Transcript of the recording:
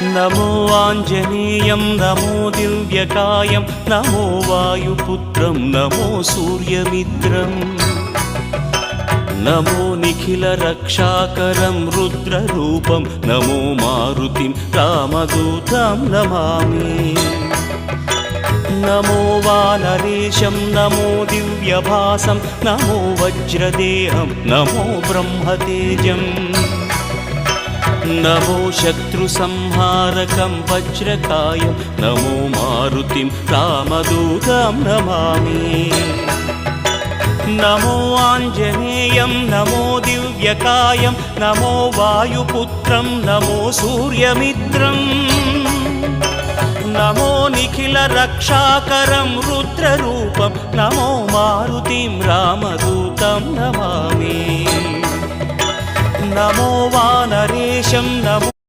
नमो आञ्जनेयं नमो दिव्यकायं नमो वायुपुत्रं नमो सूर्यमित्रम् नमो निखिलरक्षाकरं रुद्ररूपं नमो मारुतिं रामदूतं Namami नमो वानरेशं नमो दिव्यभासं नमो वज्रदेहं नमो ब्रह्मतेजम् नमो शत्रुसंहारकं वज्रकायं नमो मारुतिं रामदूतं Namami नमो आञ्जनेयं नमो दिव्यकायं नमो वायुपुत्रं नमो सूर्यमित्रम् नमो निखिलरक्षाकरं रुद्ररूपं नमो मारुतिं रामदूतं Namami नमो वानरेशं नमो